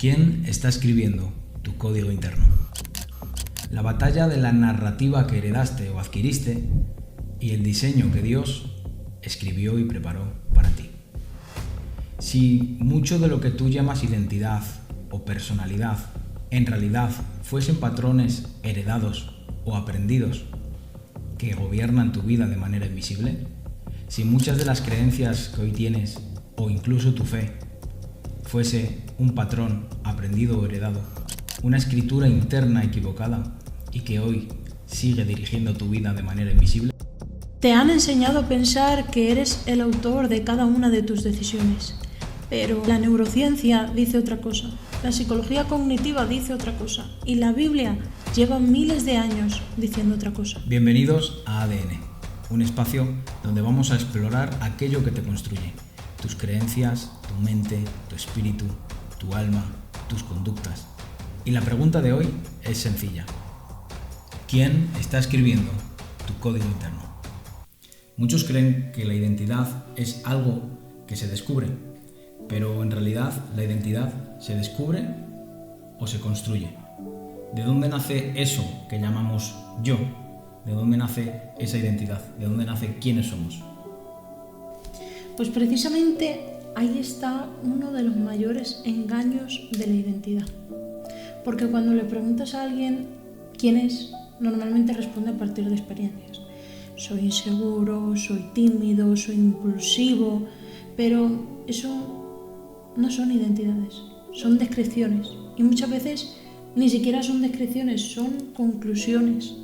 ¿Quién está escribiendo tu código interno? La batalla de la narrativa que heredaste o adquiriste y el diseño que Dios escribió y preparó para ti. Si mucho de lo que tú llamas identidad o personalidad en realidad fuesen patrones heredados o aprendidos que gobiernan tu vida de manera invisible, si muchas de las creencias que hoy tienes o incluso tu fe fuese un patrón aprendido o heredado, una escritura interna equivocada y que hoy sigue dirigiendo tu vida de manera invisible. Te han enseñado a pensar que eres el autor de cada una de tus decisiones, pero la neurociencia dice otra cosa, la psicología cognitiva dice otra cosa y la Biblia lleva miles de años diciendo otra cosa. Bienvenidos a ADN, un espacio donde vamos a explorar aquello que te construye, tus creencias, tu mente, tu espíritu, tu alma, tus conductas. Y la pregunta de hoy es sencilla. ¿Quién está escribiendo tu código interno? Muchos creen que la identidad es algo que se descubre, pero en realidad la identidad se descubre o se construye. ¿De dónde nace eso que llamamos yo? ¿De dónde nace esa identidad? ¿De dónde nace quiénes somos? Pues precisamente ahí está uno de los mayores engaños de la identidad. Porque cuando le preguntas a alguien quién es, normalmente responde a partir de experiencias. Soy inseguro, soy tímido, soy impulsivo, pero eso no son identidades, son descripciones. Y muchas veces ni siquiera son descripciones, son conclusiones.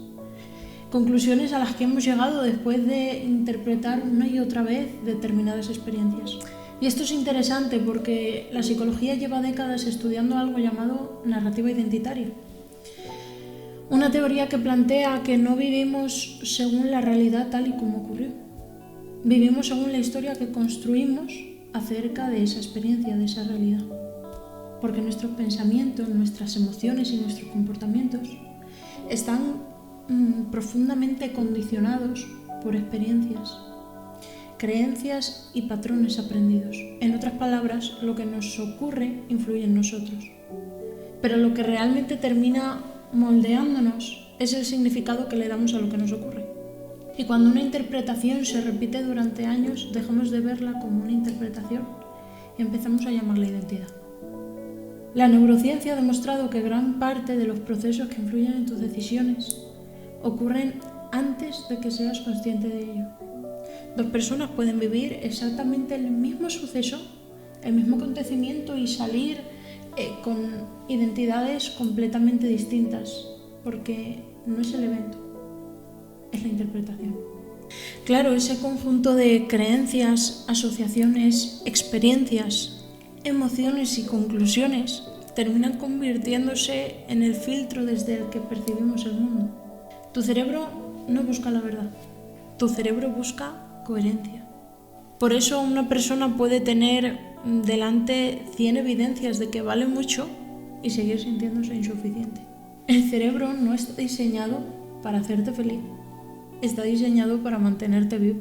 Conclusiones a las que hemos llegado después de interpretar una y otra vez determinadas experiencias. Y esto es interesante porque la psicología lleva décadas estudiando algo llamado narrativa identitaria. Una teoría que plantea que no vivimos según la realidad tal y como ocurrió. Vivimos según la historia que construimos acerca de esa experiencia, de esa realidad. Porque nuestros pensamientos, nuestras emociones y nuestros comportamientos están profundamente condicionados por experiencias, creencias y patrones aprendidos. En otras palabras, lo que nos ocurre influye en nosotros. Pero lo que realmente termina moldeándonos es el significado que le damos a lo que nos ocurre. Y cuando una interpretación se repite durante años, dejamos de verla como una interpretación y empezamos a llamarla identidad. La neurociencia ha demostrado que gran parte de los procesos que influyen en tus decisiones ocurren antes de que seas consciente de ello. Dos personas pueden vivir exactamente el mismo suceso, el mismo acontecimiento y salir con identidades completamente distintas, porque no es el evento, es la interpretación. Claro, ese conjunto de creencias, asociaciones, experiencias, emociones y conclusiones terminan convirtiéndose en el filtro desde el que percibimos el mundo. Tu cerebro no busca la verdad, tu cerebro busca coherencia. Por eso una persona puede tener delante 100 evidencias de que vale mucho y seguir sintiéndose insuficiente. El cerebro no está diseñado para hacerte feliz, está diseñado para mantenerte vivo.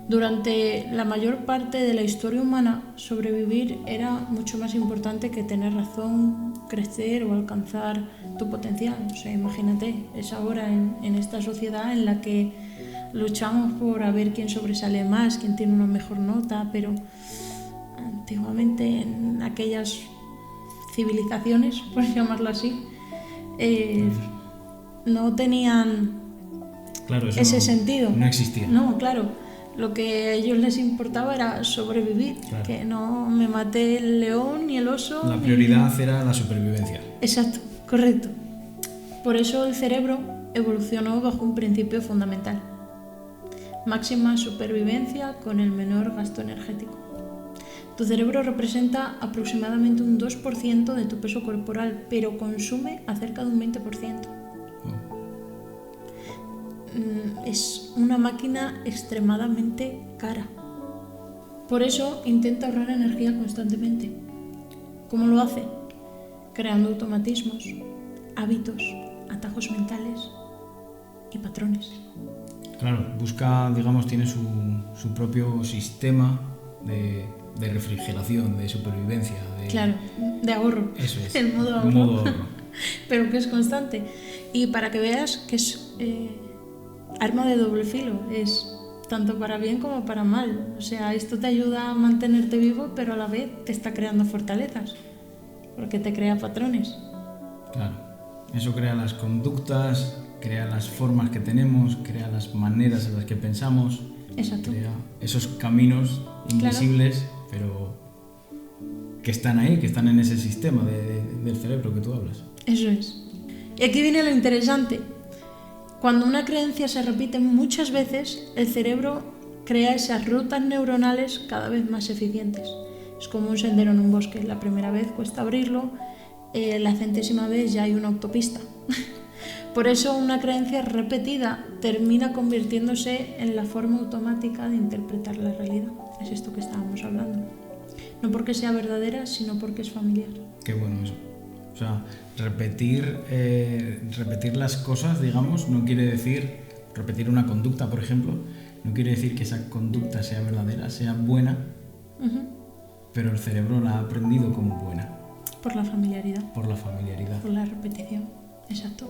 Durante la mayor parte de la historia humana, sobrevivir era mucho más importante que tener razón, crecer o alcanzar tu potencial. O sea, imagínate, es ahora en esta sociedad en la que luchamos por a ver quién sobresale más, quién tiene una mejor nota, pero antiguamente en aquellas civilizaciones, por llamarlo así, no tenían ese sentido. No existía. No, claro. Lo que a ellos les importaba era sobrevivir, claro. Que no me mate el león ni el oso. La prioridad era la supervivencia. Exacto, correcto. Por eso el cerebro evolucionó bajo un principio fundamental. Máxima supervivencia con el menor gasto energético. Tu cerebro representa aproximadamente un 2% de tu peso corporal, pero consume acerca de un 20%. Es una máquina extremadamente cara. Por eso intenta ahorrar energía constantemente. ¿Cómo lo hace? Creando automatismos, hábitos, atajos mentales y patrones. Claro, busca, digamos, tiene su propio sistema de de refrigeración, de supervivencia. Claro, de ahorro. Eso es. El modo ahorro. Modo ahorro. Pero que es constante. Y para que veas que es arma de doble filo, es tanto para bien como para mal. O sea, esto te ayuda a mantenerte vivo, pero a la vez te está creando fortalezas, porque te crea patrones. Claro, eso crea las conductas, crea las formas que tenemos, crea las maneras en las que pensamos. Exacto. Crea esos caminos invisibles, claro, pero que están ahí, que están en ese sistema del cerebro que tú hablas. Eso es. Y aquí viene lo interesante. Cuando una creencia se repite muchas veces, el cerebro crea esas rutas neuronales cada vez más eficientes. Es como un sendero en un bosque. La primera vez cuesta abrirlo, la 100ª vez ya hay una autopista. Por eso una creencia repetida termina convirtiéndose en la forma automática de interpretar la realidad. Es esto que estábamos hablando. No porque sea verdadera, sino porque es familiar. Qué bueno eso. O sea, repetir las cosas, digamos, no quiere decir, repetir una conducta, por ejemplo, no quiere decir que esa conducta sea verdadera, sea buena, pero el cerebro la ha aprendido como buena. Por la familiaridad. Por la familiaridad. Por la repetición, exacto.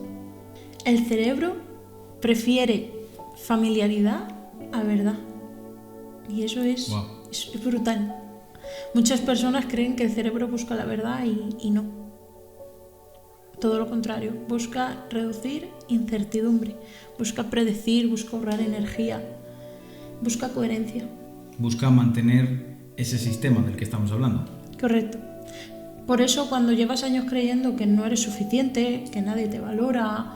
El cerebro prefiere familiaridad a verdad. Y eso es brutal. Muchas personas creen que el cerebro busca la verdad y no. Todo lo contrario, busca reducir incertidumbre, busca predecir, busca ahorrar energía, busca coherencia. Busca mantener ese sistema del que estamos hablando. Correcto. Por eso cuando llevas años creyendo que no eres suficiente, que nadie te valora,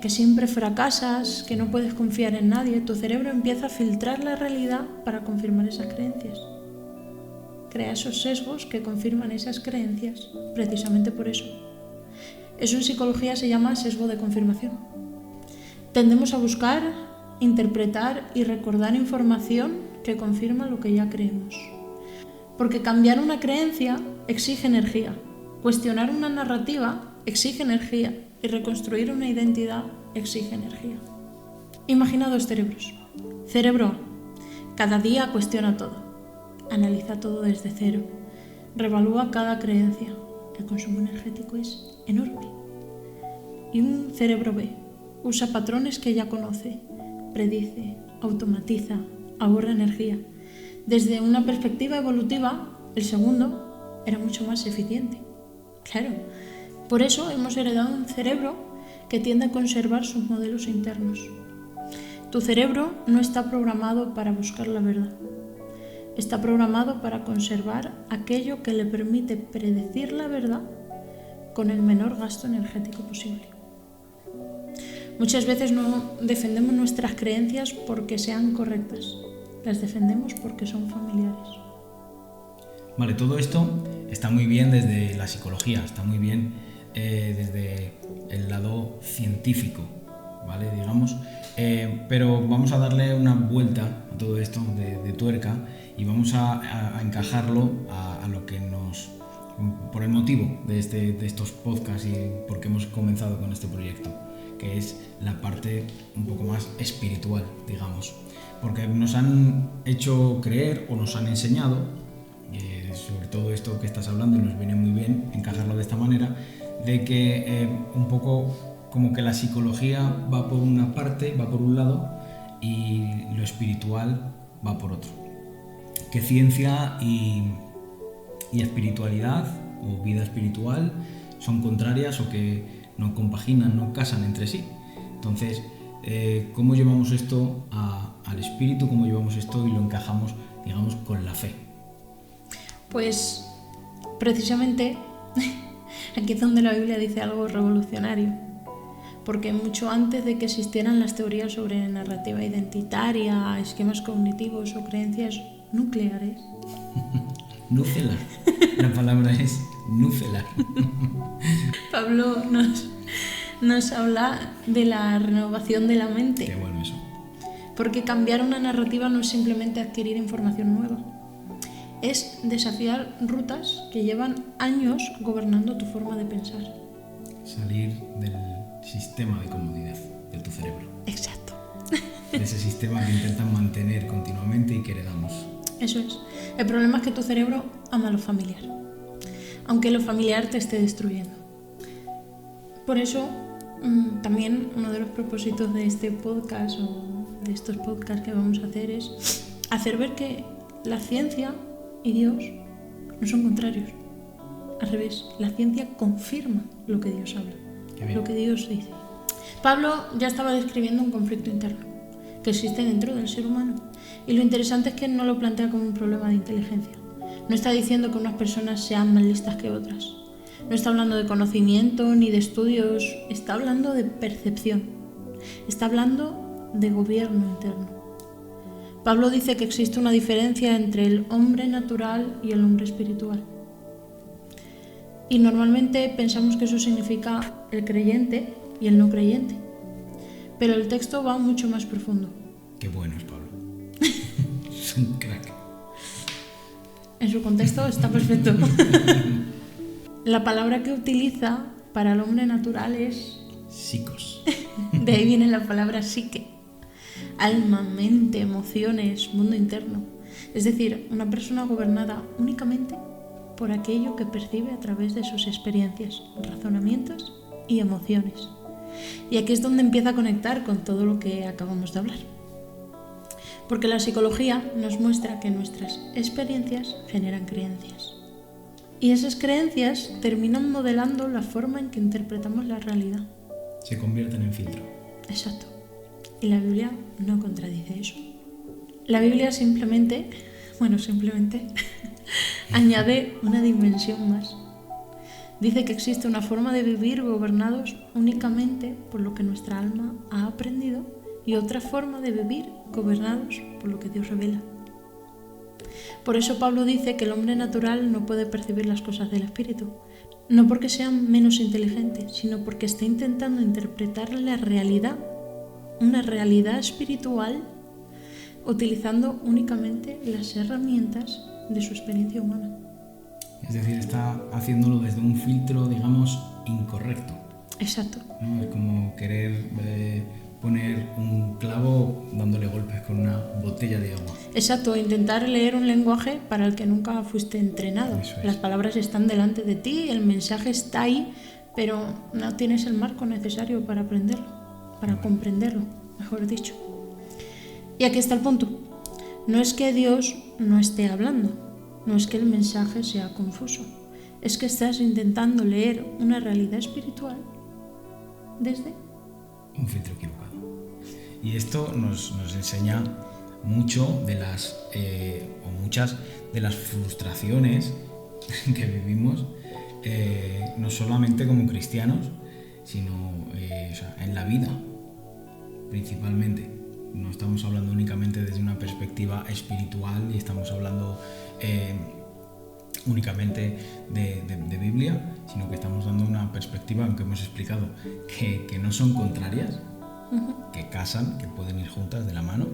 que siempre fracasas, que no puedes confiar en nadie, tu cerebro empieza a filtrar la realidad para confirmar esas creencias. Crea esos sesgos que confirman esas creencias precisamente por eso. Eso en psicología se llama sesgo de confirmación. Tendemos a buscar, interpretar y recordar información que confirma lo que ya creemos. Porque cambiar una creencia exige energía, cuestionar una narrativa exige energía y reconstruir una identidad exige energía. Imagina dos cerebros. Cerebro A. Cada día cuestiona todo, analiza todo desde cero, revalúa cada creencia. El consumo energético es enorme. Y un cerebro B. Usa patrones que ya conoce, predice, automatiza, ahorra energía. Desde una perspectiva evolutiva, el segundo era mucho más eficiente. Claro, por eso hemos heredado un cerebro que tiende a conservar sus modelos internos. Tu cerebro no está programado para buscar la verdad. Está programado para conservar aquello que le permite predecir la verdad con el menor gasto energético posible. Muchas veces no defendemos nuestras creencias porque sean correctas. Las defendemos porque son familiares. Vale, todo esto está muy bien desde la psicología, está muy bien desde el lado científico, ¿vale? Digamos, pero vamos a darle una vuelta a todo esto de tuerca y vamos a encajarlo a lo que nos... por el motivo de estos podcasts y por qué hemos comenzado con este proyecto, que es la parte un poco más espiritual, digamos. Porque nos han hecho creer o nos han enseñado, sobre todo esto que estás hablando, nos viene muy bien encajarlo de esta manera, de que un poco como que la psicología va por una parte, va por un lado, y lo espiritual va por otro. Que ciencia y espiritualidad o vida espiritual son contrarias o que no compaginan, no casan entre sí. Entonces, ¿cómo llevamos esto al espíritu? ¿Cómo llevamos esto y lo encajamos, digamos, con la fe? Pues, precisamente, aquí es donde la Biblia dice algo revolucionario. Porque mucho antes de que existieran las teorías sobre narrativa identitaria, esquemas cognitivos o creencias nucleares... Nucelar. La palabra es nucelar. Pablo nos habla de la renovación de la mente. Qué bueno eso. Porque cambiar una narrativa no es simplemente adquirir información nueva. Es desafiar rutas que llevan años gobernando tu forma de pensar. Salir del sistema de comodidad de tu cerebro. Exacto. De ese sistema que intentan mantener continuamente y que heredamos. Eso es. El problema es que tu cerebro ama lo familiar, aunque lo familiar te esté destruyendo. Por eso, también uno de los propósitos de este podcast o de estos podcasts que vamos a hacer es hacer ver que la ciencia y Dios no son contrarios. Al revés, la ciencia confirma lo que Dios habla, lo que Dios dice. Pablo ya estaba describiendo un conflicto interno que existe dentro del ser humano. Y lo interesante es que no lo plantea como un problema de inteligencia. No está diciendo que unas personas sean más listas que otras. No está hablando de conocimiento ni de estudios. Está hablando de percepción. Está hablando de gobierno interno. Pablo dice que existe una diferencia entre el hombre natural y el hombre espiritual. Y normalmente pensamos que eso significa el creyente y el no creyente. Pero el texto va mucho más profundo. Qué bueno es Pablo. Es un crack. En su contexto está perfecto. La palabra que utiliza para el hombre natural es psicos. De ahí viene la palabra psique. Alma, mente, emociones, mundo interno. Es decir, una persona gobernada únicamente por aquello que percibe a través de sus experiencias, razonamientos y emociones. Y aquí es donde empieza a conectar con todo lo que acabamos de hablar. Porque la psicología nos muestra que nuestras experiencias generan creencias. Y esas creencias terminan modelando la forma en que interpretamos la realidad. Se convierten en filtro. Exacto. Y la Biblia no contradice eso. La Biblia simplemente añade una dimensión más. Dice que existe una forma de vivir gobernados únicamente por lo que nuestra alma ha aprendido y otra forma de vivir gobernados por lo que Dios revela. Por eso Pablo dice que el hombre natural no puede percibir las cosas del espíritu, no porque sean menos inteligentes, sino porque está intentando interpretar la realidad, una realidad espiritual, utilizando únicamente las herramientas de su experiencia humana. Es decir, está haciéndolo desde un filtro, digamos, incorrecto. Exacto. ¿No? Es como querer poner un clavo dándole golpes con una botella de agua. Exacto, intentar leer un lenguaje para el que nunca fuiste entrenado. Eso es. Las palabras están delante de ti, el mensaje está ahí, pero no tienes el marco necesario para aprenderlo, para comprenderlo, mejor dicho. Y aquí está el punto. No es que Dios no esté hablando, no es que el mensaje sea confuso, es que estás intentando leer una realidad espiritual desde un filtro equivocado. Y esto nos enseña mucho de muchas de las frustraciones que vivimos, no solamente como cristianos, sino en la vida, principalmente. No estamos hablando únicamente desde una perspectiva espiritual y estamos hablando únicamente de Biblia, sino que estamos dando una perspectiva, aunque hemos explicado que no son contrarias, que casan, que pueden ir juntas de la mano,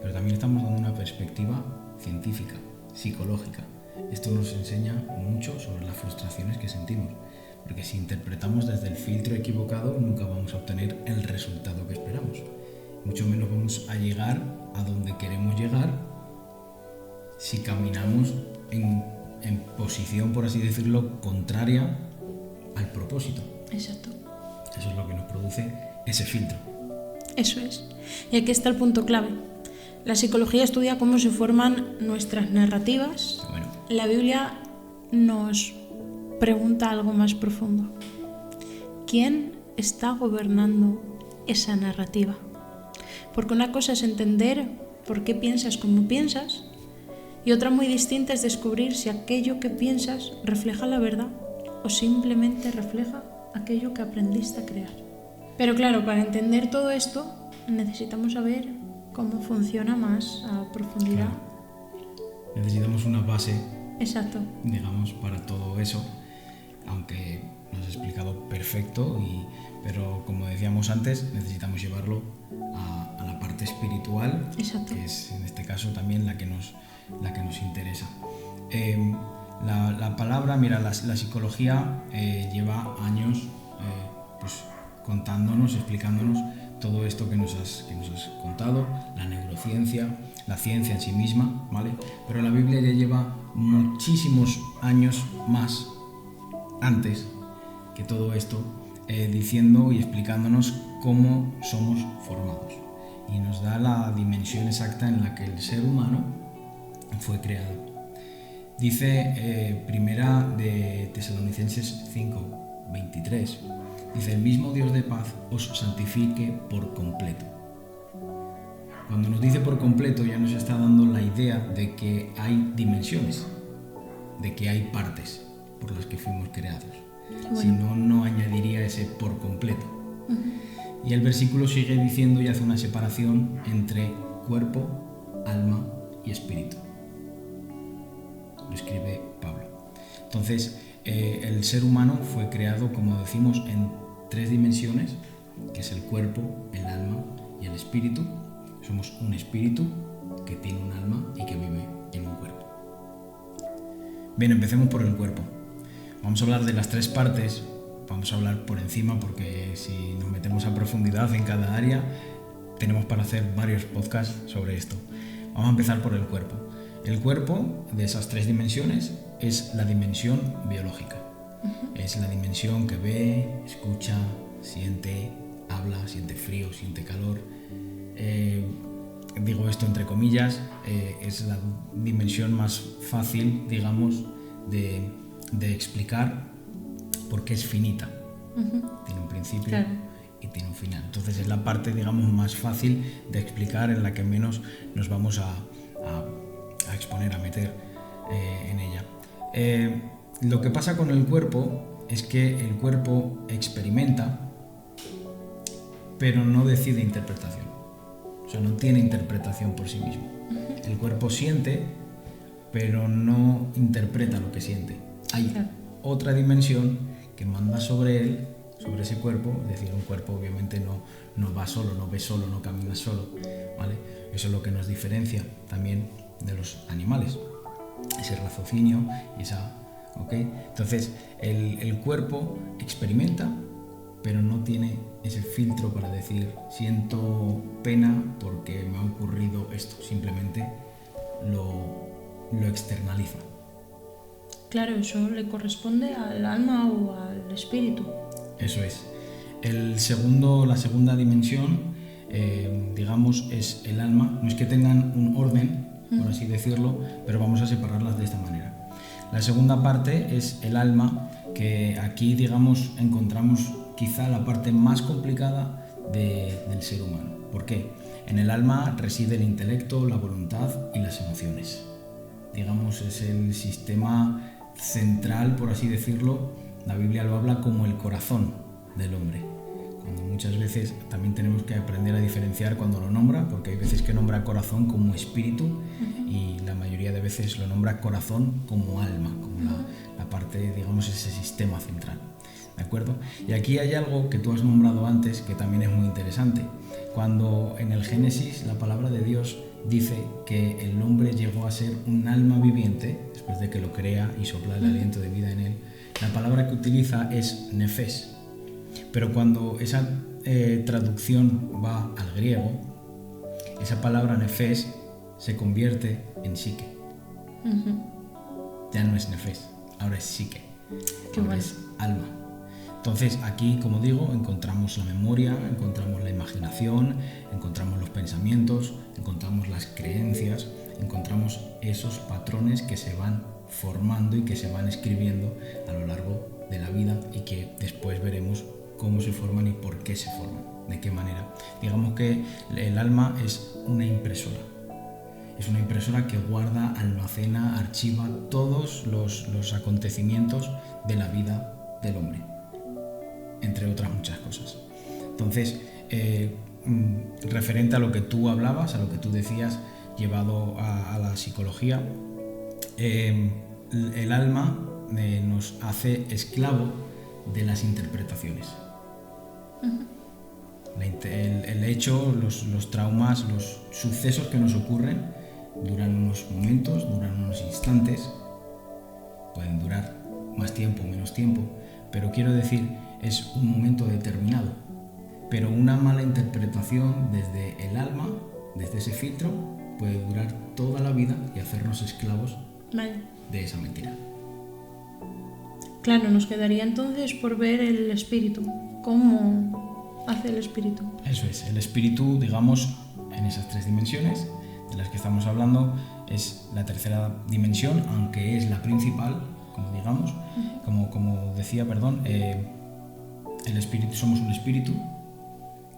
pero también estamos dando una perspectiva científica, psicológica. Esto nos enseña mucho sobre las frustraciones que sentimos, porque si interpretamos desde el filtro equivocado nunca vamos a obtener el resultado que esperamos. Mucho menos vamos a llegar a donde queremos llegar si caminamos en posición, por así decirlo, contraria al propósito. Exacto. Eso es lo que nos produce ese filtro. Eso es. Y aquí está el punto clave. La psicología estudia cómo se forman nuestras narrativas. Bueno. La Biblia nos pregunta algo más profundo. ¿Quién está gobernando esa narrativa? Porque una cosa es entender por qué piensas como piensas y otra muy distinta es descubrir si aquello que piensas refleja la verdad o simplemente refleja aquello que aprendiste a crear. Pero claro, para entender todo esto necesitamos saber cómo funciona más a profundidad. Claro. Necesitamos una base, exacto, digamos, para todo eso, aunque nos has explicado perfecto, pero como decíamos antes, necesitamos llevarlo a la parte espiritual, exacto, que es en este caso también la que nos interesa. La palabra, mira, la psicología lleva años pues contándonos, explicándonos todo esto que nos has contado, la neurociencia, la ciencia en sí misma, ¿vale? Pero la Biblia ya lleva muchísimos años más antes que todo esto, diciendo y explicándonos cómo somos formados. Y nos da la dimensión exacta en la que el ser humano fue creado. Dice primera de Tesalonicenses 5:23, dice: el mismo Dios de paz os santifique por completo. Cuando nos dice por completo ya nos está dando la idea de que hay dimensiones, de que hay partes por las que fuimos creados. Bueno. Si no, no añadiría ese por completo. Uh-huh. Y el versículo sigue diciendo y hace una separación entre cuerpo, alma y espíritu. Lo escribe Pablo. Entonces, el ser humano fue creado, como decimos, en 3 dimensiones, que es el cuerpo, el alma y el espíritu. Somos un espíritu que tiene un alma y que vive en un cuerpo. Bien, empecemos por el cuerpo. Vamos a hablar de las 3 partes. Vamos a hablar por encima porque si nos metemos a profundidad en cada área, tenemos para hacer varios podcasts sobre esto. Vamos a empezar por el cuerpo. El cuerpo de esas 3 dimensiones es la dimensión biológica. Uh-huh. Es la dimensión que ve, escucha, siente, habla, siente frío, siente calor. Digo esto entre comillas, es la dimensión más fácil, digamos, de explicar porque es finita. Uh-huh. Tiene un principio, claro, y tiene un final. Entonces es la parte, digamos, más fácil de explicar, en la que menos nos vamos a exponer, a meter en ella. Lo que pasa con el cuerpo es que el cuerpo experimenta, pero no decide interpretación. O sea, no tiene interpretación por sí mismo. Uh-huh. El cuerpo siente, pero no interpreta lo que siente. Hay otra dimensión que manda sobre él, sobre ese cuerpo. Es decir, un cuerpo obviamente no va solo, no ve solo, no camina solo, ¿vale? Eso es lo que nos diferencia también de los animales, ese raciocinio y esa, ¿ok? Entonces el cuerpo experimenta, pero no tiene ese filtro para decir siento pena porque me ha ocurrido esto. Simplemente lo externaliza. Claro, eso le corresponde al alma o al espíritu. Eso es. La segunda dimensión, digamos, es el alma. No es que tengan un orden, por así decirlo, pero vamos a separarlas de esta manera. La segunda parte es el alma, que aquí, digamos, encontramos quizá la parte más complicada del ser humano. ¿Por qué? En el alma reside el intelecto, la voluntad y las emociones. Digamos, es el sistema central, por así decirlo. La Biblia lo habla como el corazón del hombre. Cuando muchas veces también tenemos que aprender a diferenciar cuando lo nombra, porque hay veces que nombra corazón como espíritu y la mayoría de veces lo nombra corazón como alma, como la parte, digamos, ese sistema central. ¿De acuerdo? Y aquí hay algo que tú has nombrado antes que también es muy interesante. Cuando en el Génesis la palabra de Dios dice que el hombre llegó a ser un alma viviente, después de que lo crea y sopla el aliento de vida en él, la palabra que utiliza es nefes. Pero cuando esa traducción va al griego, esa palabra nefes se convierte en psique. Uh-huh. Ya no es nefes, ahora es psique, ahora es alma. Entonces aquí, como digo, encontramos la memoria, encontramos la imaginación, encontramos los pensamientos, encontramos las creencias, encontramos esos patrones que se van formando y que se van escribiendo a lo largo de la vida y que después veremos cómo se forman y por qué se forman, de qué manera. Digamos que el alma es una impresora. Es una impresora que guarda, almacena, archiva todos los acontecimientos de la vida del hombre, entre otras muchas cosas. Entonces, referente a lo que tú hablabas, a lo que tú decías, llevado a la psicología, el alma nos hace esclavo de las interpretaciones. Uh-huh. El hecho, los traumas, los sucesos que nos ocurren duran unos momentos, duran unos instantes, pueden durar más tiempo o menos tiempo, pero quiero decir, es un momento determinado. pero una mala interpretación desde el alma, desde ese filtro, puede durar toda la vida y hacernos esclavos de esa mentira. Claro, nos quedaría entonces por ver el espíritu, cómo hace el espíritu. Eso es, el espíritu, digamos, en esas 3 dimensiones de las que estamos hablando, es la tercera dimensión, aunque es la principal, como digamos, como decía, el espíritu, somos un espíritu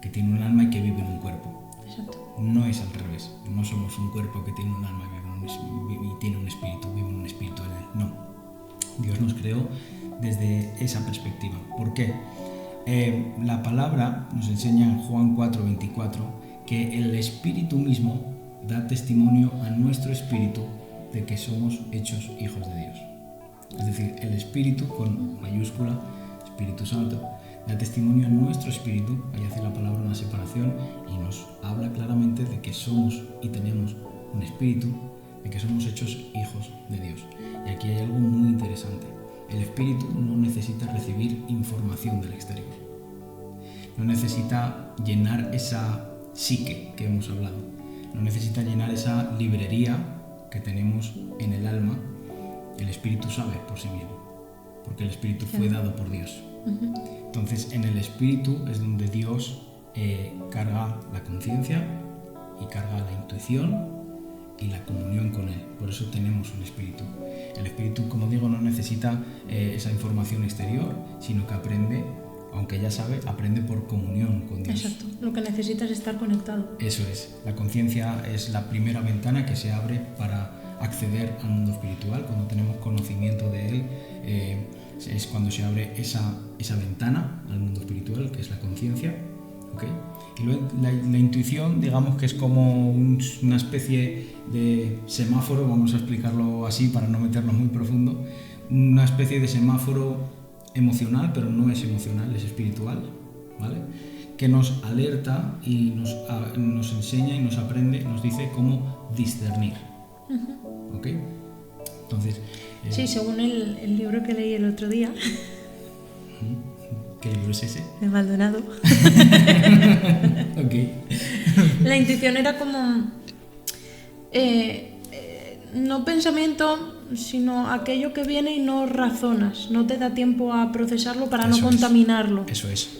que tiene un alma y que vive en un cuerpo. Exacto. No es al revés, no somos un cuerpo que tiene un alma y tiene un espíritu, vive un espíritu en él, no. Dios nos creó desde esa perspectiva. ¿Por qué? La palabra nos enseña en Juan 4:24 que el espíritu mismo da testimonio a nuestro espíritu de que somos hechos hijos de Dios. Es decir, el espíritu con mayúscula, Espíritu Santo, da testimonio a nuestro espíritu, ahí hace la palabra una separación y nos habla claramente de que somos y tenemos un espíritu, de que somos hechos hijos de Dios. Y aquí hay algo muy interesante. El espíritu no necesita recibir información del exterior. No necesita llenar esa psique que hemos hablado. No necesita llenar esa librería que tenemos en el alma. El espíritu sabe por sí mismo, porque el espíritu fue dado por Dios. Entonces, en el espíritu es donde Dios carga la conciencia y carga la intuición y la comunión con Él. Por eso tenemos un espíritu. El espíritu, como digo, no necesita esa información exterior, sino que aprende, aunque ya sabe, aprende por comunión con Dios. Exacto, lo que necesita es estar conectado. Eso es. La conciencia es la primera ventana que se abre para acceder al mundo espiritual. Cuando tenemos conocimiento de Él, es cuando se abre esa ventana al mundo espiritual, que es la conciencia. ¿Okay? Y luego la intuición, digamos que es como una especie de semáforo, vamos a explicarlo así para no meternos muy profundo, una especie de semáforo emocional, pero no es emocional, es espiritual, ¿vale? Que nos alerta y nos enseña y nos aprende, nos dice cómo discernir. ¿Ok? Entonces... sí, según el libro que leí el otro día. ¿Qué libro es ese? De Maldonado. Okay. La intuición era como no pensamiento, sino aquello que viene y no razonas, no te da tiempo a procesarlo para no contaminarlo. Eso es.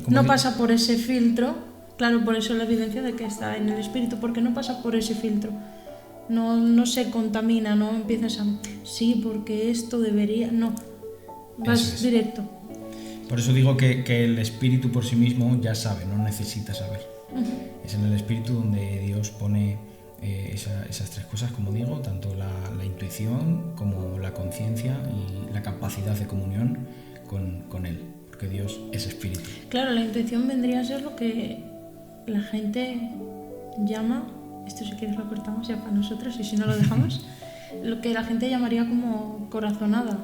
No pasa por ese filtro, claro, por eso la evidencia de que está en el espíritu, porque no pasa por ese filtro. No se contamina, no empiezas a... sí, porque esto debería... no, vas directo. Por eso digo que el espíritu por sí mismo ya sabe, no necesita saber. Es en el espíritu donde Dios pone esas 3 cosas, como digo, tanto la intuición como la conciencia y la capacidad de comunión con Él, porque Dios es espíritu. Claro, la intuición vendría a ser lo que la gente llama, esto si quieres lo cortamos ya para nosotros y si no lo dejamos, lo que la gente llamaría como corazonada.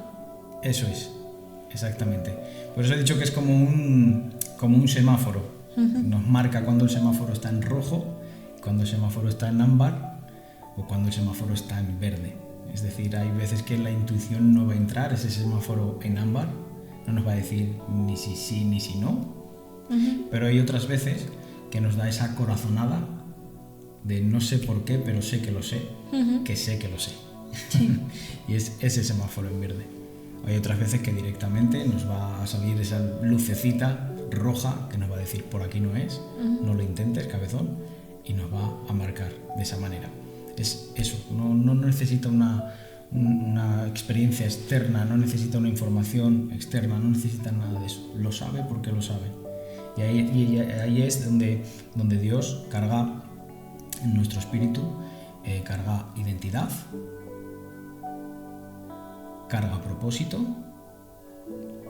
Eso es, exactamente. Por eso he dicho que es como un semáforo. Nos marca cuando el semáforo está en rojo, cuando el semáforo está en ámbar o cuando el semáforo está en verde. Es decir, hay veces que la intuición no va a entrar, ese semáforo en ámbar, no nos va a decir ni si sí ni si no. Pero hay otras veces que nos da esa corazonada de no sé por qué, pero sé que lo sé, que sé que lo sé. Sí. Y es ese semáforo en verde. Hay otras veces que directamente nos va a salir esa lucecita roja que nos va a decir por aquí no es, no lo intentes, cabezón, y nos va a marcar de esa manera. Es eso, no necesita una experiencia externa, no necesita una información externa, no necesita nada de eso, lo sabe porque lo sabe. Y ahí es donde Dios carga en nuestro espíritu, carga identidad, carga propósito,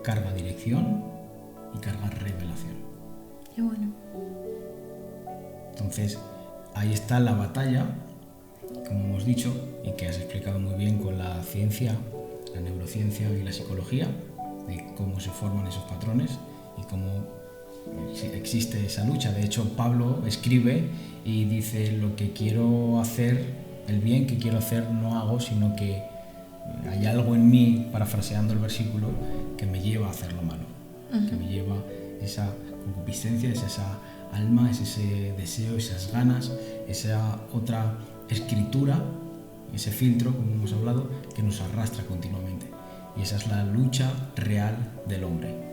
carga dirección y carga revelación. Qué bueno. Entonces, ahí está la batalla, como hemos dicho, y que has explicado muy bien con la ciencia, la neurociencia y la psicología, de cómo se forman esos patrones y cómo existe esa lucha. De hecho, Pablo escribe y dice: lo que quiero hacer, el bien que quiero hacer no hago, sino que hay algo en mí, parafraseando el versículo, que me lleva a hacer lo malo, que me lleva esa Concupiscencia es esa alma, es ese deseo, esas ganas, esa otra escritura, ese filtro, como hemos hablado, que nos arrastra continuamente. Y esa es la lucha real del hombre.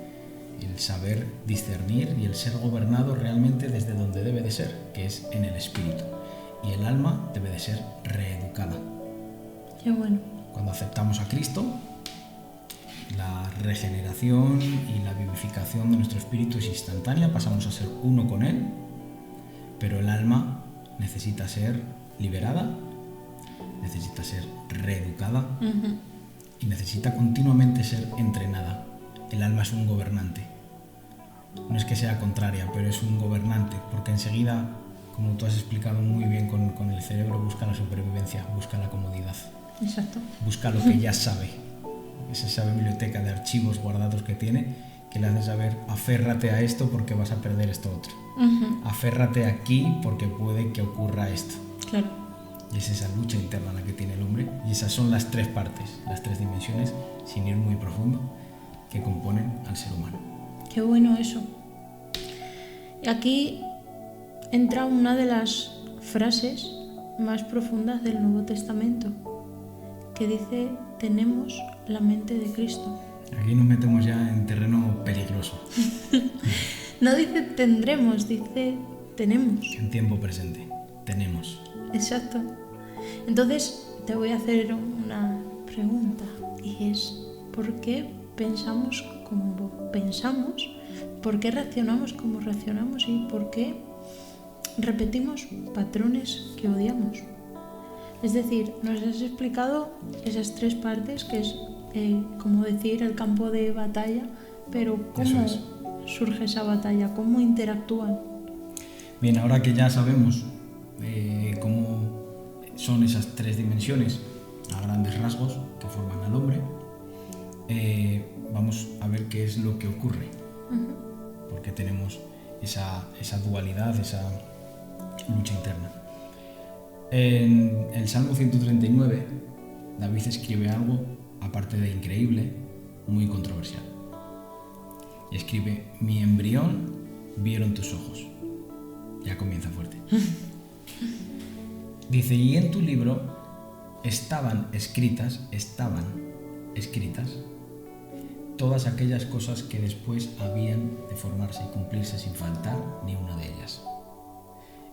El saber discernir y el ser gobernado realmente desde donde debe de ser, que es en el espíritu. Y el alma debe de ser reeducada. Qué bueno. Cuando aceptamos a Cristo, la regeneración y la vivificación de nuestro espíritu es instantánea, pasamos a ser uno con Él, pero el alma necesita ser liberada, necesita ser reeducada y necesita continuamente ser entrenada. El alma es un gobernante. No es que sea contraria, pero es un gobernante, porque enseguida, como tú has explicado muy bien con el cerebro, busca la supervivencia, busca la comodidad. Exacto. Busca lo que ya sabe. Es esa biblioteca de archivos guardados que tiene, que le hace saber, aférrate a esto porque vas a perder esto otro. Aférrate aquí porque puede que ocurra esto. Claro. Y es esa lucha interna la que tiene el hombre. Y esas son las tres partes, las tres dimensiones, sin ir muy profundo, que componen al ser humano. Qué bueno eso. Y aquí entra una de las frases más profundas del Nuevo Testamento, que dice: tenemos la mente de Cristo. Aquí nos metemos ya en terreno peligroso. No dice tendremos, dice tenemos. En tiempo presente, tenemos. Exacto. Entonces te voy a hacer una pregunta, y es: ¿por qué pensamos como pensamos? ¿Por qué reaccionamos como reaccionamos? ¿Y por qué repetimos patrones que odiamos? Es decir, nos has explicado esas tres partes, que es, como decir, el campo de batalla, pero ¿cómo surge esa batalla? ¿Cómo interactúan? Bien, ahora que ya sabemos cómo son esas tres dimensiones a grandes rasgos que forman al hombre, vamos a ver qué es lo que ocurre. Porque tenemos esa dualidad, esa lucha interna. En el Salmo 139, David escribe algo, aparte de increíble, muy controversial. Y escribe: mi embrión vieron tus ojos. Ya comienza fuerte. Dice: y en tu libro estaban escritas todas aquellas cosas que después habían de formarse y cumplirse sin faltar ni una de ellas.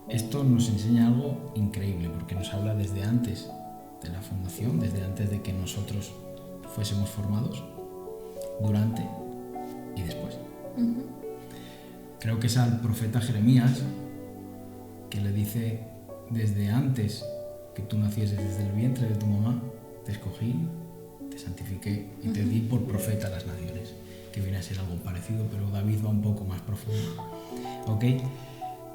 Esto nos enseña algo increíble, porque nos habla desde antes de la fundación, desde antes de que nosotros fuésemos formados, durante y después. Creo que es al profeta Jeremías que le dice: desde antes que tú nacieses, desde el vientre de tu mamá, te escogí, te santifiqué y te di por profeta a las naciones, que viene a ser algo parecido, pero David va un poco más profundo. ¿Ok?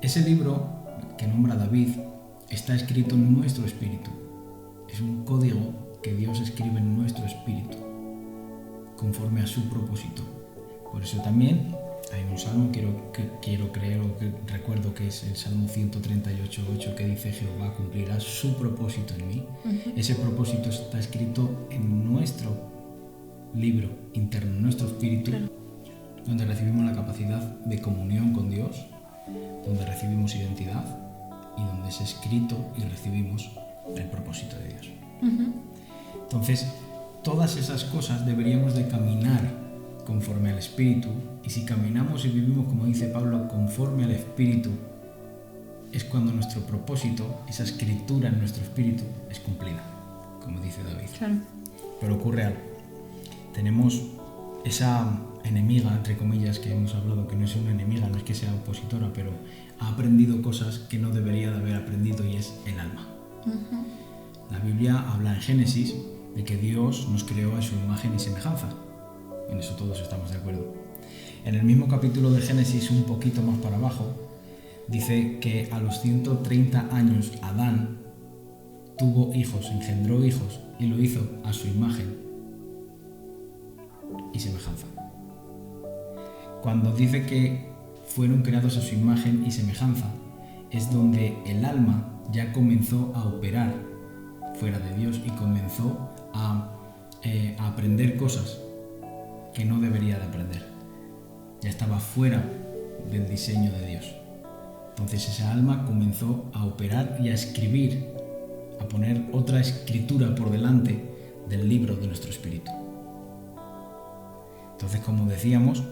Ese libro que nombra David está escrito en nuestro espíritu. Es un código que Dios escribe en nuestro espíritu, conforme a su propósito. Por eso también hay un salmo, quiero creer o que recuerdo que es el Salmo 138:8, que dice: Jehová cumplirá su propósito en mí. Ese propósito está escrito en nuestro libro interno, en nuestro espíritu, donde recibimos la capacidad de comunión con Dios, donde recibimos identidad y donde es escrito y recibimos el propósito de Dios. Entonces, todas esas cosas deberíamos de caminar conforme al Espíritu, y si caminamos y vivimos, como dice Pablo, conforme al Espíritu, es cuando nuestro propósito, esa escritura en nuestro espíritu, es cumplida, como dice David. Claro. Pero ocurre algo. Tenemos esa enemiga, entre comillas, que hemos hablado, que no es una enemiga, no es que sea opositora, pero ha aprendido cosas que no debería de haber aprendido, y es el alma. La Biblia habla en Génesis de que Dios nos creó a su imagen y semejanza. En eso todos estamos de acuerdo. En el mismo capítulo de Génesis, un poquito más para abajo, dice que a los 130 años Adán tuvo hijos, engendró hijos, y lo hizo a su imagen y semejanza. Cuando dice que fueron creados a su imagen y semejanza, es donde el alma ya comenzó a operar fuera de Dios y comenzó a aprender cosas que no debería de aprender. Ya estaba fuera del diseño de Dios. Entonces esa alma comenzó a operar y a escribir, a poner otra escritura por delante del libro de nuestro espíritu. Entonces, como decíamos,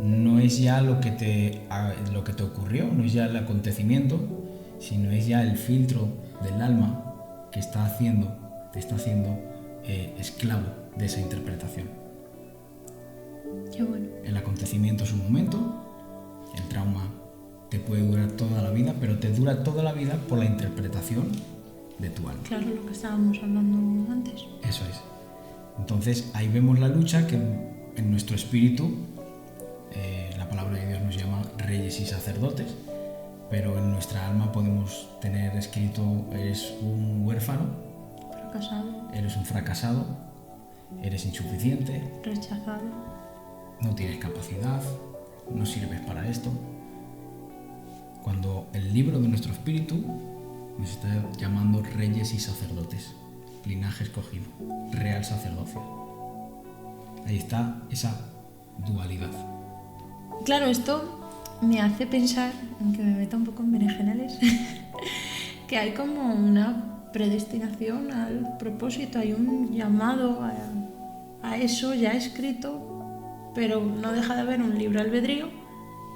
no es ya lo que te ocurrió, no es ya el acontecimiento, sino es ya el filtro del alma que te está haciendo esclavo de esa interpretación. Qué bueno. El acontecimiento es un momento, el trauma te puede durar toda la vida, pero te dura toda la vida por la interpretación de tu alma. Claro, lo que estábamos hablando antes. Eso es. Entonces ahí vemos la lucha que en nuestro espíritu, la palabra de Dios nos llama reyes y sacerdotes, pero en nuestra alma podemos tener escrito: eres un huérfano, Fracasado, eres un fracasado, eres insuficiente, rechazado. no tienes capacidad, no sirves para esto. Cuando el libro de nuestro espíritu nos está llamando reyes y sacerdotes, linaje escogido, real sacerdocio. Ahí está esa dualidad. Claro, esto me hace pensar, aunque me meta un poco en berenjenales, que hay como una predestinación al propósito, hay un llamado a eso ya escrito, pero no deja de haber un libre albedrío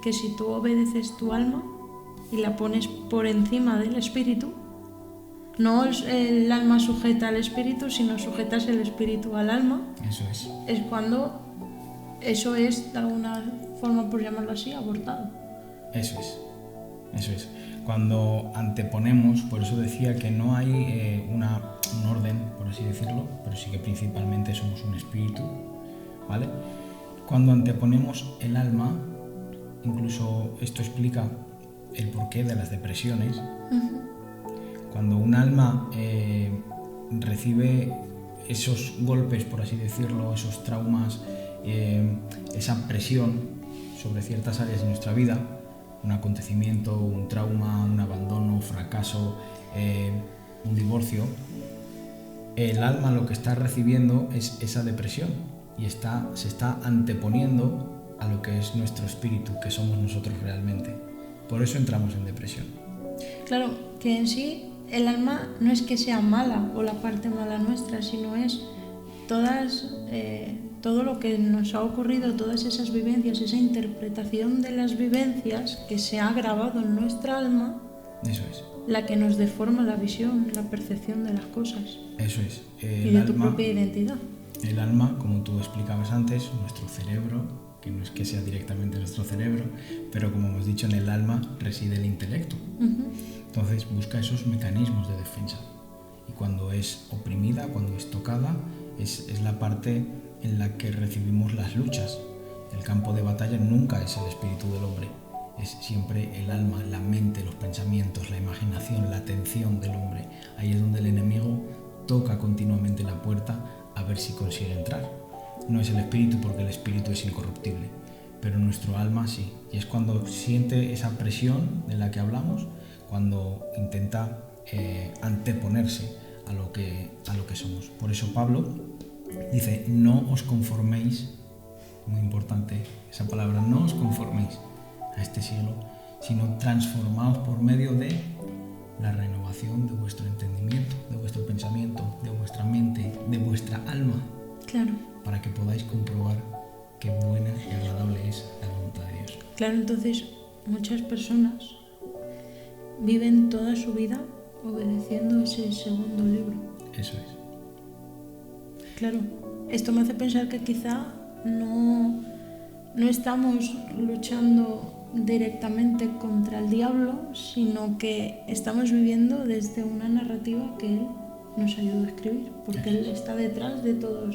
que si tú obedeces tu alma y la pones por encima del espíritu, no el alma sujeta al espíritu, sino sujetas el espíritu al alma. Eso es. Es cuando eso es, de alguna forma, por llamarlo así, abortado. Eso es. Eso es. Cuando anteponemos, por eso decía que no hay un orden, por así decirlo, pero sí que principalmente somos un espíritu, ¿vale? Cuando anteponemos el alma, incluso esto explica el porqué de las depresiones. Cuando un alma recibe esos golpes, por así decirlo, esos traumas, esa presión sobre ciertas áreas de nuestra vida, un acontecimiento, un trauma, un abandono, un fracaso, un divorcio, el alma lo que está recibiendo es esa depresión y se está anteponiendo a lo que es nuestro espíritu, que somos nosotros realmente. Por eso entramos en depresión. Claro, que en sí el alma no es que sea mala o la parte mala nuestra, sino es todo lo que nos ha ocurrido, todas esas vivencias, esa interpretación de las vivencias que se ha grabado en nuestra alma. Eso es. La que nos deforma la visión, la percepción de las cosas. Eso es. Y de tu propia identidad. El alma, como tú explicabas antes, nuestro cerebro, que no es que sea directamente nuestro cerebro, pero como hemos dicho, en el alma reside el intelecto. Entonces busca esos mecanismos de defensa. Y cuando es oprimida, cuando es tocada, es la parte en la que recibimos las luchas. El campo de batalla nunca es el espíritu del hombre. Es siempre el alma, la mente, los pensamientos, la imaginación, la atención del hombre. Ahí es donde el enemigo toca continuamente la puerta a ver si consigue entrar. No es el espíritu, porque el espíritu es incorruptible, pero nuestro alma sí. Y es cuando siente esa presión de la que hablamos, cuando intenta anteponerse a lo que somos. Por eso Pablo dice: no os conforméis, muy importante esa palabra, no os conforméis a este siglo, sino transformaos por medio de la renovación de vuestro entendimiento, de vuestro pensamiento, de vuestra mente, de vuestra alma. Claro. Para que podáis comprobar qué buena y agradable es la voluntad de Dios. Claro, entonces muchas personas viven toda su vida obedeciendo ese segundo libro. Eso es. Claro, esto me hace pensar que quizá no estamos luchando directamente contra el diablo, sino que estamos viviendo desde una narrativa que él nos ayudó a escribir, porque él está detrás de todo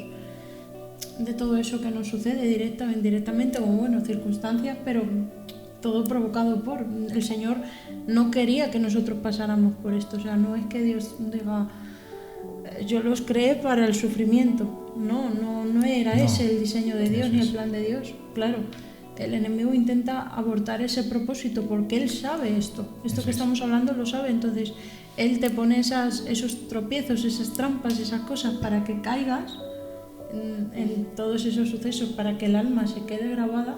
eso que nos sucede directa o indirectamente, o bueno, circunstancias, pero todo provocado por el Señor. No quería que nosotros pasáramos por esto, o sea, no es que Dios diga: yo los creé para el sufrimiento. No era ese el diseño de Dios ni el plan de Dios. Claro, el enemigo intenta abortar ese propósito porque él sabe esto que estamos hablando lo sabe. Entonces él te pone esos tropiezos, esas trampas, esas cosas para que caigas en todos esos sucesos, para que el alma se quede grabada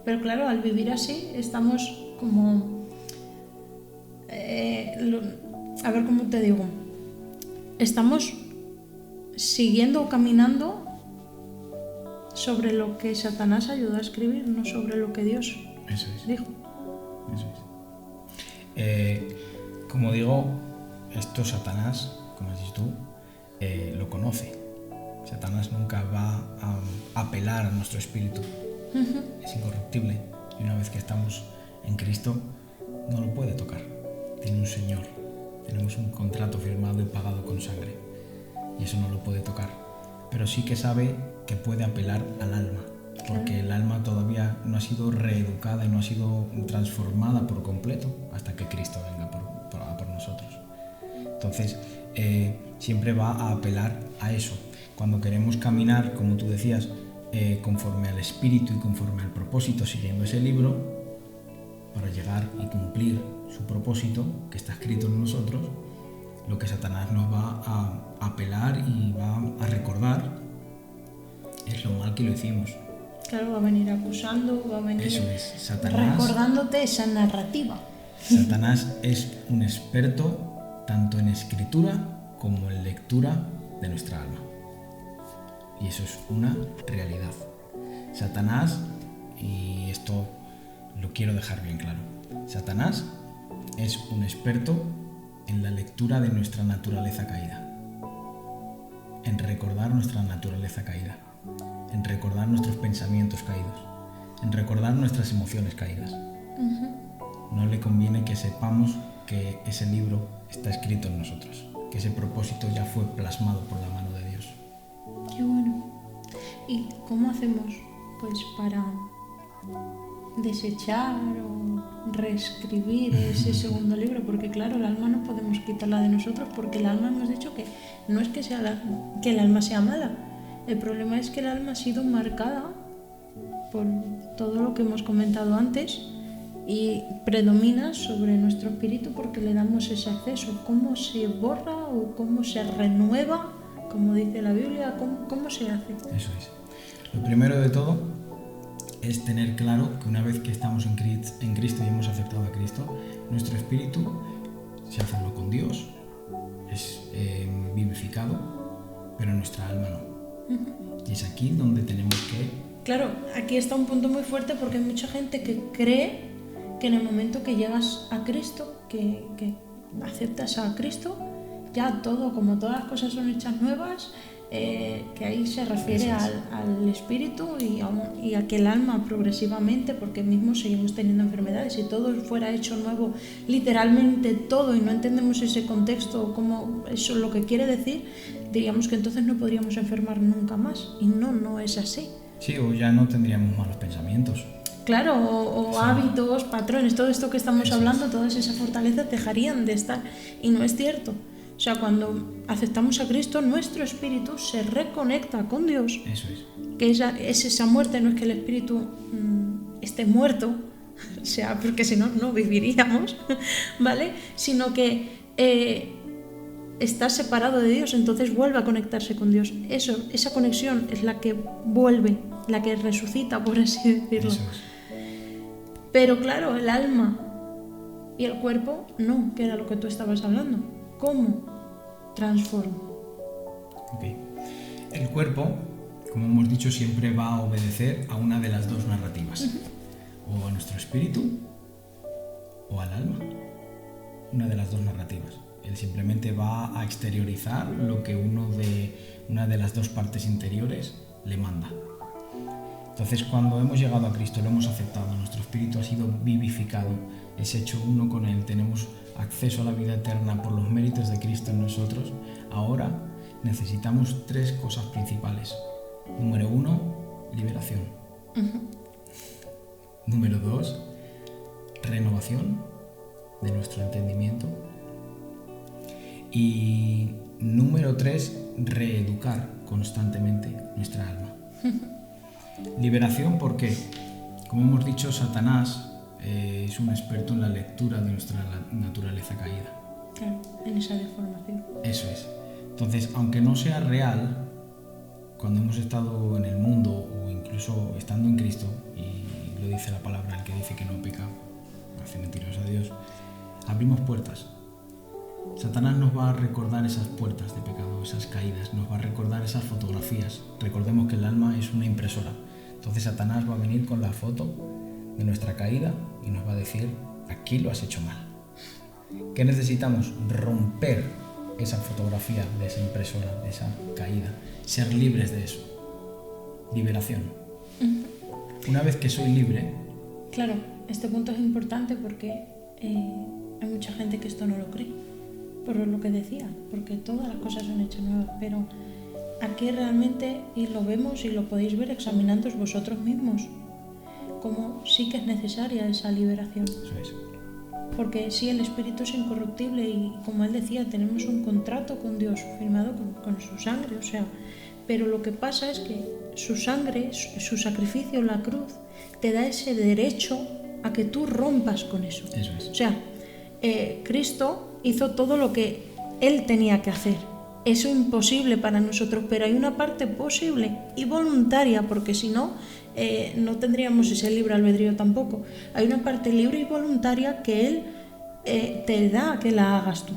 Pero claro, al vivir así estamos como... a ver cómo te digo. Estamos siguiendo o caminando sobre lo que Satanás ayudó a escribir, no sobre lo que Dios dijo. Eso es. Como digo, esto Satanás, como dices tú, lo conoce. Satanás nunca va a apelar a nuestro espíritu. Es incorruptible. Y una vez que estamos en Cristo, no lo puede tocar. Tiene un Señor. Tenemos un contrato firmado y pagado con sangre. Y eso no lo puede tocar. Pero sí que sabe que puede apelar al alma. Porque el alma todavía no ha sido reeducada y no ha sido transformada por completo hasta que Cristo venga por nosotros. Entonces, siempre va a apelar a eso. Cuando queremos caminar, como tú decías, conforme al espíritu y conforme al propósito, siguiendo ese libro, para llegar y cumplir su propósito que está escrito en nosotros, lo que Satanás nos va a apelar y va a recordar es lo mal que lo hicimos. Claro, va a venir acusando, va a venir Satanás, recordándote esa narrativa. Satanás es un experto tanto en escritura como en lectura de nuestra alma. Y eso es una realidad. Satanás, y esto lo quiero dejar bien claro, Satanás es un experto en la lectura de nuestra naturaleza caída, en recordar nuestra naturaleza caída, en recordar nuestros pensamientos caídos, en recordar nuestras emociones caídas. No le conviene que sepamos que ese libro está escrito en nosotros, que ese propósito ya fue plasmado por la mano de Dios. Qué bueno. ¿Y cómo hacemos pues para desechar o reescribir ese segundo libro? Porque claro, el alma no podemos quitarla de nosotros, porque el alma, hemos dicho que no es que el alma sea mala. El problema es que el alma ha sido marcada por todo lo que hemos comentado antes y predomina sobre nuestro espíritu porque le damos ese acceso. ¿Cómo se borra o cómo se renueva? Como dice la Biblia, ¿cómo se hace? Eso es. Lo primero de todo es tener claro que una vez que estamos en Cristo y hemos aceptado a Cristo, nuestro espíritu se hace uno con Dios, es vivificado, pero nuestra alma no. Y es aquí donde tenemos que... Claro, aquí está un punto muy fuerte porque hay mucha gente que cree que en el momento que llegas a Cristo, que aceptas a Cristo, ya todo, como todas las cosas son hechas nuevas, que ahí se refiere al espíritu y a que el alma progresivamente, porque mismo seguimos teniendo enfermedades, si todo fuera hecho nuevo, literalmente todo, y no entendemos ese contexto, como eso lo que quiere decir, diríamos que entonces no podríamos enfermar nunca más, y no es así. Sí, o ya no tendríamos malos pensamientos. Claro, o hábitos, patrones, todo esto que estamos hablando, todas esas fortalezas dejarían de estar, y no es cierto. O sea, cuando aceptamos a Cristo, nuestro espíritu se reconecta con Dios. Eso es. Que es esa muerte, no es que el espíritu esté muerto, o sea, porque si no, no viviríamos, ¿vale? Sino que está separado de Dios, entonces vuelve a conectarse con Dios. Esa conexión es la que vuelve, la que resucita, por así decirlo. Eso es. Pero claro, el alma y el cuerpo no, que era lo que tú estabas hablando. ¿Cómo transformo? Okay. El cuerpo, como hemos dicho, siempre va a obedecer a una de las dos narrativas, o a nuestro espíritu o al alma, una de las dos narrativas. Él simplemente va a exteriorizar lo que una de las dos partes interiores le manda. Entonces, cuando hemos llegado a Cristo, lo hemos aceptado, nuestro espíritu ha sido vivificado, es hecho uno con Él, tenemos acceso a la vida eterna por los méritos de Cristo en nosotros. Ahora necesitamos tres cosas principales. Número 1, liberación. Número 2, renovación de nuestro entendimiento. Y número 3, reeducar constantemente nuestra alma. Liberación porque, como hemos dicho, Satanás es un experto en la lectura de nuestra naturaleza caída. Claro, en esa deformación. Eso es. Entonces, aunque no sea real, cuando hemos estado en el mundo o incluso estando en Cristo y lo dice la palabra, el que dice que no peca, hace mentiroso a Dios. Abrimos puertas. Satanás nos va a recordar esas puertas de pecado, esas caídas, nos va a recordar esas fotografías. Recordemos que el alma es una impresora. Entonces Satanás va a venir con la foto de nuestra caída y nos va a decir, aquí lo has hecho mal. ¿Qué necesitamos? Romper esa fotografía de esa impresora, de esa caída, ser libres de eso. Liberación. Una vez que soy libre... Claro, este punto es importante porque hay mucha gente que esto no lo cree, por lo que decía, porque todas las cosas son hechas nuevas, pero aquí realmente, y lo vemos y lo podéis ver examinándoos vosotros mismos, como sí que es necesaria esa liberación. Eso es. Porque sí, el espíritu es incorruptible y, como él decía, tenemos un contrato con Dios firmado con su sangre, o sea, pero lo que pasa es que su sangre, su sacrificio en la cruz, te da ese derecho a que tú rompas con eso. Eso es. O sea, Cristo hizo todo lo que él tenía que hacer. Eso es imposible para nosotros, pero hay una parte posible y voluntaria, porque si no, no tendríamos ese libre albedrío tampoco. Hay una parte libre y voluntaria que él te da que la hagas tú.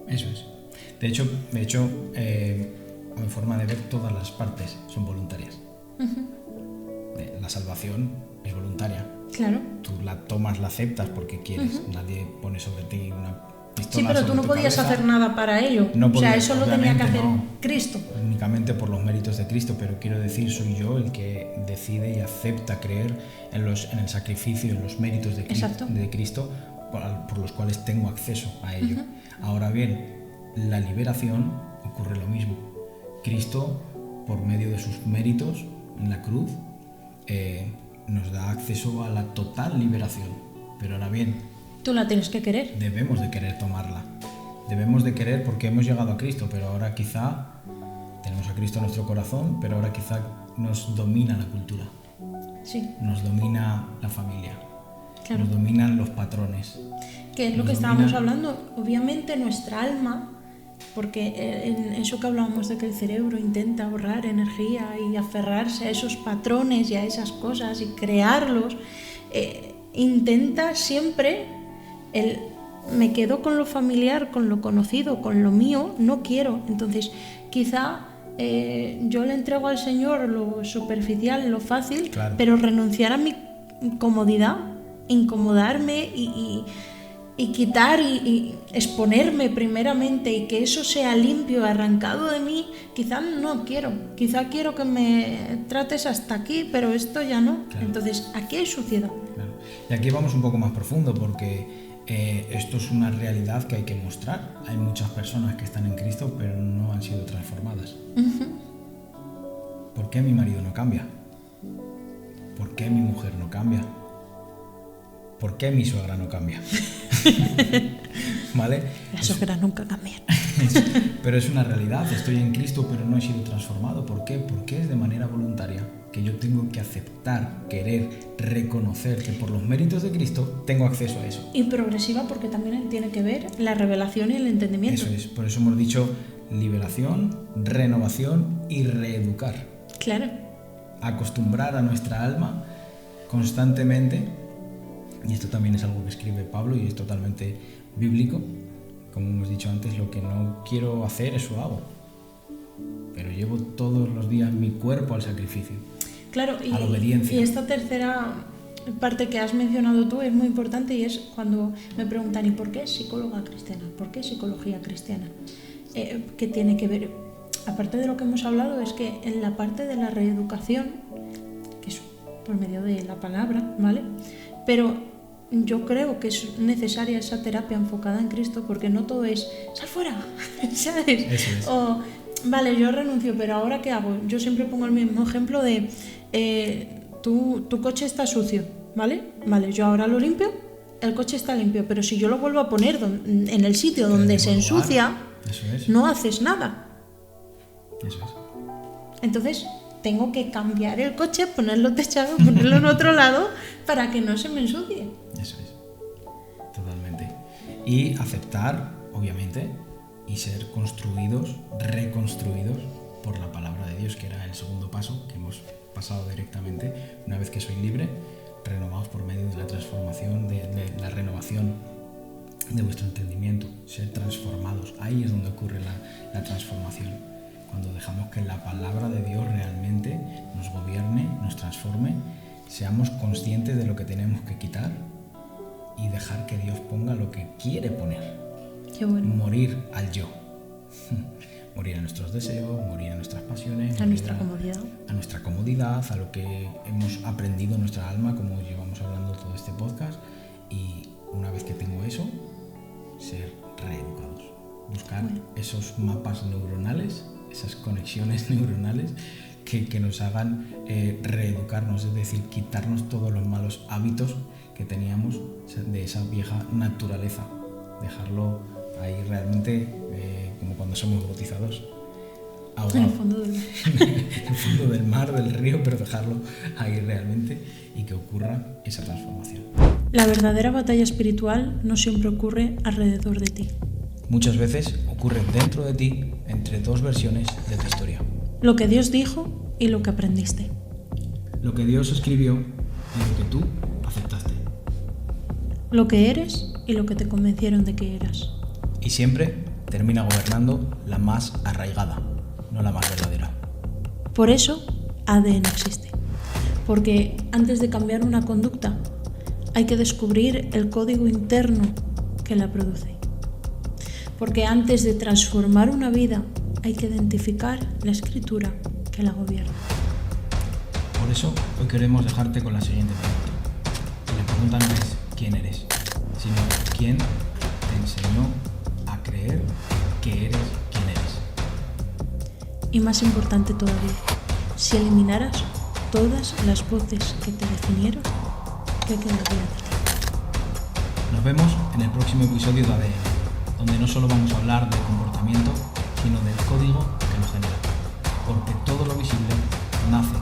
Eso es. De hecho, a mi forma de ver, todas las partes son voluntarias. La salvación es voluntaria. Claro. Tú la tomas, la aceptas porque quieres. Nadie pone sobre ti una pistola. Sí, pero tú no podías hacer nada para ello. No podía, o sea, eso lo tenía que hacer no, Cristo. Únicamente por los méritos de Cristo, pero quiero decir, soy yo el que decide y acepta creer en el sacrificio, en los méritos de Cristo por los cuales tengo acceso a ello. Ahora bien, la liberación ocurre lo mismo. Cristo, por medio de sus méritos en la cruz, nos da acceso a la total liberación. Pero ahora bien, tú la tienes que querer. Debemos de querer tomarla. Debemos de querer porque hemos llegado a Cristo, pero ahora quizá tenemos a Cristo en nuestro corazón, pero ahora quizá nos domina la cultura. Sí. Nos domina la familia. Claro. Nos dominan los patrones. Que es lo que estábamos hablando. Obviamente nuestra alma, porque en eso que hablábamos de que el cerebro intenta ahorrar energía y aferrarse a esos patrones y a esas cosas y crearlos, intenta siempre me quedo con lo familiar, con lo conocido, con lo mío, no quiero. Entonces quizá yo le entrego al Señor lo superficial, lo fácil, claro, pero renunciar a mi comodidad, incomodarme y quitar y exponerme primeramente y que eso sea limpio, arrancado de mí, quizá no quiero. Quizá quiero que me trates hasta aquí, pero esto ya no. Claro. Entonces, aquí hay suciedad. Claro. Y aquí vamos un poco más profundo porque esto es una realidad que hay que mostrar. Hay muchas personas que están en Cristo, pero no han sido transformadas. ¿Por qué mi marido no cambia? ¿Por qué mi mujer no cambia? ¿Por qué mi suegra no cambia? ¿Vale? Las suegras nunca cambian. Pero es una realidad. Estoy en Cristo, pero no he sido transformado. ¿Por qué? Porque es de manera voluntaria. Que yo tengo que aceptar, querer, reconocer que por los méritos de Cristo tengo acceso a eso. Y progresiva porque también tiene que ver la revelación y el entendimiento. Eso es. Por eso hemos dicho liberación, renovación y reeducar. Claro. Acostumbrar a nuestra alma constantemente. Y esto también es algo que escribe Pablo y es totalmente bíblico. Como hemos dicho antes, lo que no quiero hacer, eso hago. Pero llevo todos los días mi cuerpo al sacrificio, claro, a la obediencia. Y esta tercera parte que has mencionado tú es muy importante y es cuando me preguntan ¿y por qué psicóloga cristiana? ¿Por qué psicología cristiana? ¿Qué tiene que ver? Aparte de lo que hemos hablado, es que en la parte de la reeducación, que es por medio de la palabra, ¿vale? Pero yo creo que es necesaria esa terapia enfocada en Cristo porque no todo es ¡sal fuera! ¿Sabes? Eso es. O vale, yo renuncio, pero ¿ahora qué hago? Yo siempre pongo el mismo ejemplo de tu coche está sucio, ¿vale? Vale, yo ahora lo limpio, el coche está limpio, pero si yo lo vuelvo a poner en el sitio donde se ensucia, no haces nada. Eso es. Entonces tengo que cambiar el coche, ponerlo techado, ponerlo en otro lado para que no se me ensucie. Eso es, totalmente. Y aceptar, obviamente, y ser construidos, reconstruidos por la palabra de Dios, que era el segundo paso que hemos pasado directamente. Una vez que sois libre, renovaos por medio de la transformación, de la renovación de vuestro entendimiento, ser transformados. Ahí es donde ocurre la transformación, cuando dejamos que la palabra de Dios realmente nos gobierne, nos transforme, seamos conscientes de lo que tenemos que quitar y dejar que Dios ponga lo que quiere poner. Qué bueno. Morir al yo. Morir a nuestros deseos, morir a nuestras pasiones, A nuestra comodidad. a nuestra comodidad, a lo que hemos aprendido en nuestra alma, como llevamos hablando todo este podcast. Y una vez que tengo eso, ser reeducados. Buscar esos mapas neuronales, esas conexiones neuronales que nos hagan reeducarnos, es decir, quitarnos todos los malos hábitos que teníamos de esa vieja naturaleza. Dejarlo ahí realmente, como cuando somos bautizados, ahogado. En el fondo del mar. En el fondo del mar, del río, pero dejarlo ahí realmente y que ocurra esa transformación. La verdadera batalla espiritual no siempre ocurre alrededor de ti. Muchas veces ocurre dentro de ti, entre dos versiones de tu historia. Lo que Dios dijo y lo que aprendiste. Lo que Dios escribió y lo que tú aceptaste. Lo que eres y lo que te convencieron de que eras. Y siempre termina gobernando la más arraigada, no la más verdadera. Por eso, ADN existe. Porque antes de cambiar una conducta, hay que descubrir el código interno que la produce. Porque antes de transformar una vida, hay que identificar la escritura que la gobierna. Por eso, hoy queremos dejarte con la siguiente pregunta. Y la pregunta no es quién eres, sino quién te enseñó a creer que eres quien eres. Y más importante todavía, si eliminaras todas las voces que te definieron, ¿qué quedaría de ti? Nos vemos en el próximo episodio de ADN, donde no solo vamos a hablar del comportamiento, sino del código que lo genera. Porque todo lo visible nace